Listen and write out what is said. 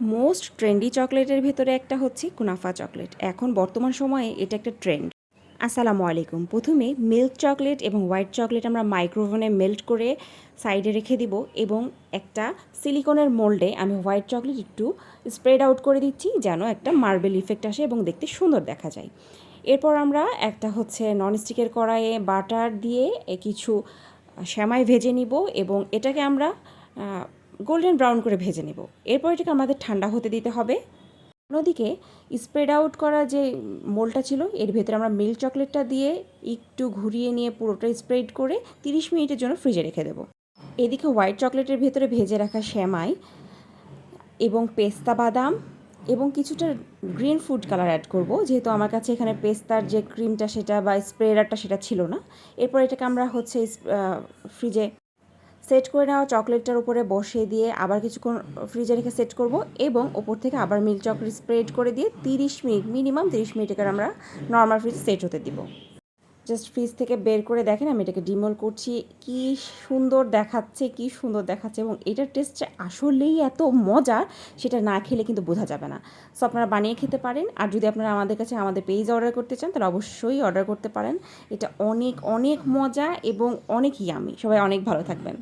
Most trendy চকলেটের ভেতরে একটা হচ্ছে কুনাফা চকলেট। এখন বর্তমান সময়ে এটা একটা ট্রেন্ড। আসসালামু আলাইকুম। প্রথমে মিল্ক চকলেট এবং হোয়াইট চকলেট আমরা মাইক্রোওভেনে মেল্ট করে সাইডে রেখে দিব এবং একটা সিলিকনের মোল্ডে আমি হোয়াইট চকলেট একটু স্প্রেড আউট করে দিচ্ছি যেন একটা মার্বেল ইফেক্ট আসে এবং দেখতে সুন্দর দেখা যায়। এরপর আমরা একটা হচ্ছে ননস্টিকের কড়াইয়ে বাটার দিয়ে কিছু সেমাই ভেজে নিব এবং এটাকে আমরা গোল্ডেন ব্রাউন করে ভেজে নেব। এরপর এটাকে আমাদের ঠান্ডা হতে দিতে হবে। অন্যদিকে স্প্রেড আউট করা যে মোলটা ছিল এর ভেতরে আমরা মিল্ক চকলেটটা দিয়ে একটু ঘুরিয়ে নিয়ে পুরোটা স্প্রেড করে 30 মিনিটের জন্য ফ্রিজে রেখে দেবো। এদিকে হোয়াইট চকলেটের ভেতরে ভেজে রাখা সেমাই এবং পেস্তা বাদাম এবং কিছুটা গ্রিন ফুড কালার অ্যাড করব, যেহেতু আমার কাছে এখানে পেস্তার যে ক্রিমটা সেটা বা স্প্রেডারটা সেটা ছিল না। এরপর এটাকে আমরা হচ্ছে ফ্রিজে সেট করে নেওয়া চকলেটটার উপরে বসিয়ে দিয়ে আবার কিছুক্ষণ ফ্রিজে রেখে সেট করব এবং ওপর থেকে আবার মিল্ক চকলেট স্প্রেড করে দিয়ে 30 মিনিট, মিনিমাম 30 মিনিট এখানে আমরা নর্মাল ফ্রিজ সেট হতে দিব। জাস্ট ফ্রিজ থেকে বের করে দেখেন আমি এটাকে ডিমোল করছি, কি সুন্দর দেখাচ্ছে, কি সুন্দর দেখাচ্ছে এবং এটার টেস্ট আসলেই এত মজার, সেটা না খেলে কিন্তু বোঝা যাবে না। সো আপনারা বানিয়ে খেতে পারেন। আর যদি আপনারা আমাদের কাছে আমাদের পেজ অর্ডার করতে চান তাহলে অবশ্যই অর্ডার করতে পারেন। এটা অনেক অনেক মজা এবং অনেক ইয়ামি। সবাই অনেক ভালো থাকবেন।